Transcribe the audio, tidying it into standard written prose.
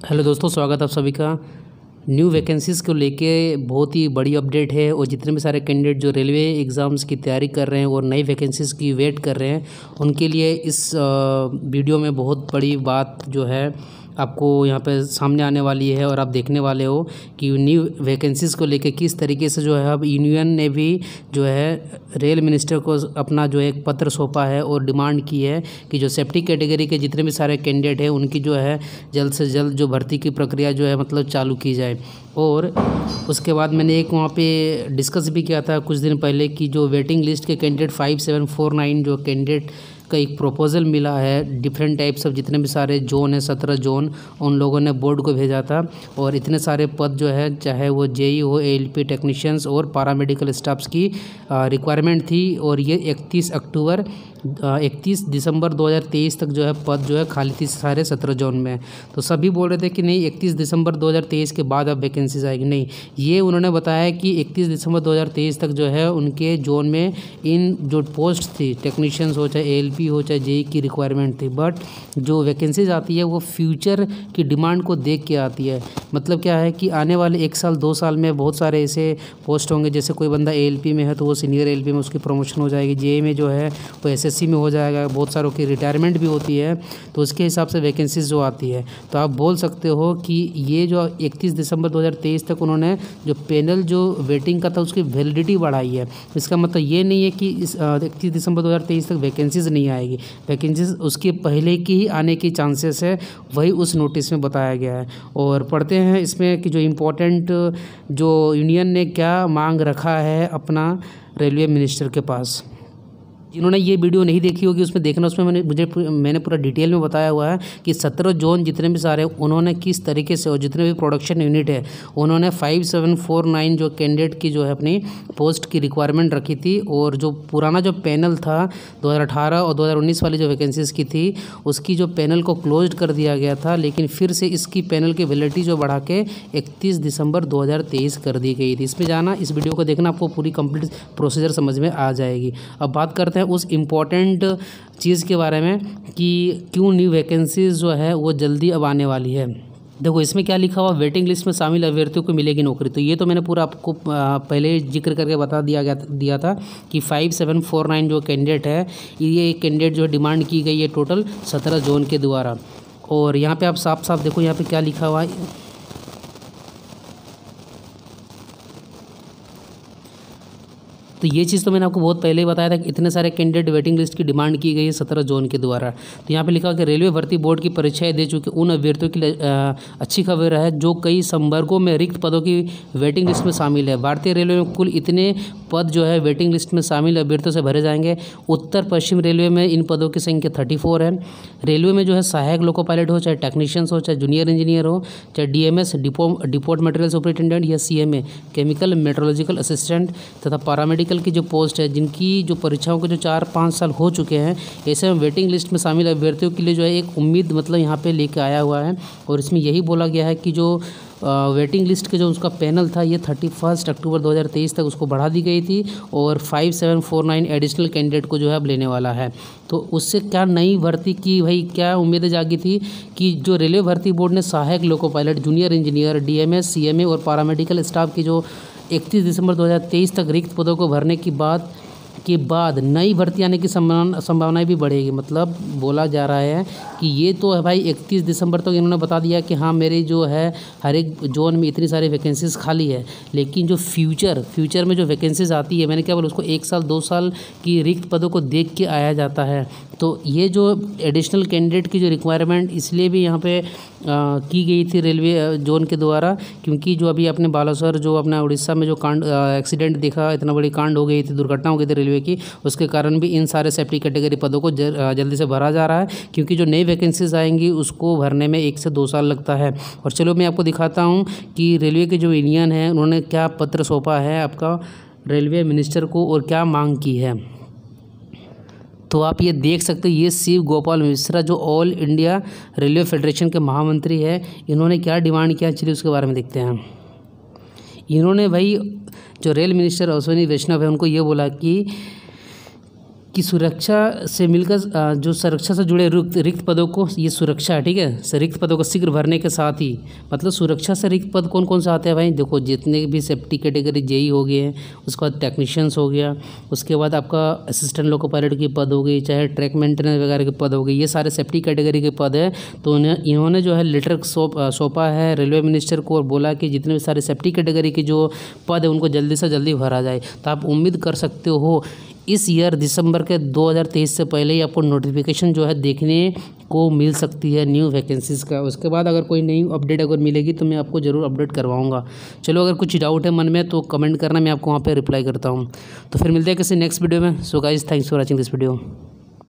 Hello दोस्तों, स्वागत है आप सभी का। न्यू वैकेंसीज़ को लेके बहुत ही बड़ी अपडेट है और जितने भी सारे कैंडिडेट जो रेलवे एग्ज़ाम्स की तैयारी कर रहे हैं और नई वैकेंसीज़ की वेट कर रहे हैं उनके लिए इस वीडियो में बहुत बड़ी बात जो है आपको यहाँ पे सामने आने वाली है और आप देखने वाले हो कि न्यू वैकेंसीज़ को लेके किस तरीके से जो है अब यूनियन ने भी जो है रेल मिनिस्टर को अपना जो है एक पत्र सौंपा है और डिमांड की है कि जो सेफ्टी कैटेगरी के जितने भी सारे कैंडिडेट हैं उनकी जो है जल्द से जल्द जो भर्ती की प्रक्रिया जो है मतलब चालू की जाए। और उसके बाद मैंने एक वहाँ पे डिस्कस भी किया था कुछ दिन पहले कि जो वेटिंग लिस्ट के कैंडिडेट 5749 जो कैंडिडेट का एक प्रपोज़ल मिला है डिफरेंट टाइप्स ऑफ जितने भी सारे जोन है 17 जोन उन लोगों ने बोर्ड को भेजा था और इतने सारे पद जो है चाहे वो जेई हो एएलपी टेक्नीशियंस और पैरामेडिकल स्टाफ्स की रिक्वायरमेंट थी और ये 31 दिसंबर 2023 तक जो है पद जो है खाली थी सारे 17 जोन में। तो सभी बोल रहे थे कि नहीं 31 दिसंबर 2023 के बाद अब वैकेंसीज आएगी, नहीं ये उन्होंने बताया कि 31 दिसंबर 2023 तक जो है उनके जोन में इन जो पोस्ट थी टेक्नीशियंस हो चाहे एएलपी हो चाहे जेई की रिक्वायरमेंट थी, बट जो वैकेंसीज आती है वो फ्यूचर की डिमांड को देख के आती है। मतलब क्या है कि आने वाले 1 साल 2 साल में बहुत सारे ऐसे पोस्ट होंगे, जैसे कोई बंदा एएलपी में है तो वो सीनियर एएलपी में उसकी प्रमोशन हो जाएगी, जेई में जो है वो एसएससी में हो जाएगा, बहुत सारों की रिटायरमेंट भी होती है तो उसके हिसाब से वैकेंसीज जो आती है। तो आप बोल सकते हो कि ये जो 31 दिसंबर 2023 तक उन्होंने जो पैनल जो वेटिंग का था उसकी वैलिडिटी बढ़ाई है। इसका मतलब ये नहीं है कि इस 31 दिसंबर 2023 तक वैकेंसीज नहीं आएगी, वैकेंसीज उसके पहले की ही आने की चांसेस है, वही उस नोटिस में बताया गया है। और पढ़ते हैं इसमें कि जो इम्पोर्टेंट जो यूनियन ने क्या मांग रखा है अपना रेलवे मिनिस्टर के पास। जिन्होंने ये वीडियो नहीं देखी होगी उसमें देखना, उसमें मैंने पूरा डिटेल में बताया हुआ है कि 17 जोन जितने भी सारे उन्होंने किस तरीके से और जितने भी प्रोडक्शन यूनिट है उन्होंने 5749 जो कैंडिडेट की जो है अपनी पोस्ट की रिक्वायरमेंट रखी थी। और जो पुराना जो पैनल था 2018 और 2019 वाली जो वैकेंसीज़ की थी उसकी जो पैनल को क्लोज कर दिया गया था, लेकिन फिर से इसकी पैनल की वैलिडिटी जो बढ़ा के 31 दिसंबर 2023 कर दी गई थी। इसमें जाना, इस वीडियो को देखना, आपको पूरी कंप्लीट प्रोसीजर समझ में आ जाएगी। अब बात करते हैं उस इम्पोर्टेंट चीज़ के बारे में कि क्यों न्यू वैकेंसीज जो है वो जल्दी अब आने वाली है। देखो इसमें क्या लिखा हुआ, वेटिंग लिस्ट में शामिल अभ्यर्थियों को मिलेगी नौकरी। तो ये तो मैंने पूरा आपको पहले जिक्र करके बता दिया था कि 5749 जो कैंडिडेट है ये कैंडिडेट जो डिमांड की गई है टोटल 17 जोन के द्वारा। और यहाँ पे आप साफ साफ देखो यहाँ पे क्या लिखा हुआ है। तो ये चीज़ तो मैंने आपको बहुत पहले ही बताया था कि इतने सारे कैंडिडेट वेटिंग लिस्ट की डिमांड की गई है 17 जोन के द्वारा। तो यहाँ पे लिखा कि रेलवे भर्ती बोर्ड की परीक्षाएं दे चुके उन अभ्यर्थियों के लिए अच्छी खबर है जो कई संवर्गों में रिक्त पदों की वेटिंग लिस्ट में शामिल है। भारतीय रेलवे में कुल इतने पद जो है वेटिंग लिस्ट में शामिल अभ्यर्थियों से भरे जाएंगे। उत्तर पश्चिम रेलवे में इन पदों की संख्या 34 है। रेलवे में जो है सहायक लोको पायलट हो चाहे टेक्नीशियंस हो चाहे जूनियर इंजीनियर हो चाहे डीएमएस डिपोट मटेरियल सुपरिटेंडेंट या सीएमए केमिकल मेट्रोलॉजिकल असिस्टेंट तथा पैरामेडिकल की जो पोस्ट है जिनकी जो परीक्षाओं के जो 4-5 साल हो चुके हैं, ऐसे में वेटिंग लिस्ट में शामिल अभ्यर्थियों के लिए जो है एक उम्मीद मतलब यहाँ पे लेके आया हुआ है। और इसमें यही बोला गया है कि जो वेटिंग लिस्ट के जो उसका पैनल था ये 31 अक्टूबर 2023 तक उसको बढ़ा दी गई थी और 5749 एडिशनल कैंडिडेट को जो है अब लेने वाला है। तो उससे क्या नई भर्ती की भाई क्या उम्मीदें जागी थी कि जो रेलवे भर्ती बोर्ड ने सहायक loco pilot junior engineer DMs CMA और पैरामेडिकल स्टाफ की जो 31 दिसंबर 2023 तक रिक्त पदों को भरने के बाद नई भर्ती आने की संभावनाएं भी बढ़ेगी। मतलब बोला जा रहा है कि ये तो है भाई 31 दिसंबर तक इन्होंने बता दिया कि हाँ मेरी जो है हर एक जोन में इतनी सारी वैकेंसीज खाली है, लेकिन जो फ्यूचर में जो वैकेंसीज आती है मैंने क्या बोला उसको 1 साल 2 साल की रिक्त पदों को देख के आया जाता है। तो ये जो एडिशनल कैंडिडेट की जो रिक्वायरमेंट इसलिए भी यहाँ पे की गई थी रेलवे जोन के द्वारा, क्योंकि जो अभी अपने बालासोर जो अपना उड़ीसा में जो कांड एक्सीडेंट देखा, इतना बड़ी कांड हो गई थी, दुर्घटना हो गई थी रेलवे की, उसके कारण भी इन सारे सेफ्टी कैटेगरी पदों को जल्दी से भरा जा रहा है, क्योंकि जो नई वैकेंसीज आएंगी उसको भरने में 1 से 2 साल लगता है। और चलो मैं आपको दिखाता हूँ कि रेलवे के जो यूनियन है उन्होंने क्या पत्र सौंपा है आपका रेलवे मिनिस्टर को और क्या मांग की है। तो आप ये देख सकते हो, ये शिव गोपाल मिश्रा जो ऑल इंडिया रेलवे फेडरेशन के महामंत्री है, इन्होंने क्या डिमांड किया चलिए उसके बारे में देखते हैं। इन्होंने भाई जो रेल मिनिस्टर अश्विनी वैष्णव है उनको ये बोला कि कि सुरक्षा से मिलकर जो सुरक्षा से जुड़े रिक्त पदों को, ये सुरक्षा है, ठीक है, रिक्त पदों को शीघ्र भरने के साथ ही, मतलब सुरक्षा से रिक्त पद कौन कौन से आते हैं भाई, देखो जितने भी सेफ्टी कैटेगरी जेई हो गए हैं, उसके बाद टेक्नीशियंस हो गया, उसके बाद आपका असिस्टेंट लोको पायलट की पद हो गई, चाहे ट्रैक मेंटेनेंस वगैरह के पद हो गए, ये सारे सेफ्टी कैटेगरी के पद है। तो इन्होंने जो है लेटर सौंपा है रेलवे मिनिस्टर को और बोला कि जितने भी सारे सेफ्टी कैटेगरी के जो पद है उनको जल्दी से जल्दी भरा जाए। तो आप उम्मीद कर सकते हो इस ईयर दिसंबर के 2023 से पहले ही आपको नोटिफिकेशन जो है देखने को मिल सकती है न्यू वैकेंसीज़ का। उसके बाद अगर कोई नई अपडेट अगर मिलेगी तो मैं आपको ज़रूर अपडेट करवाऊंगा। चलो, अगर कुछ डाउट है मन में तो कमेंट करना, मैं आपको वहाँ पे रिप्लाई करता हूँ। तो फिर मिलते हैं किसी नेक्स्ट वीडियो में। So guys, thanks for watching this video.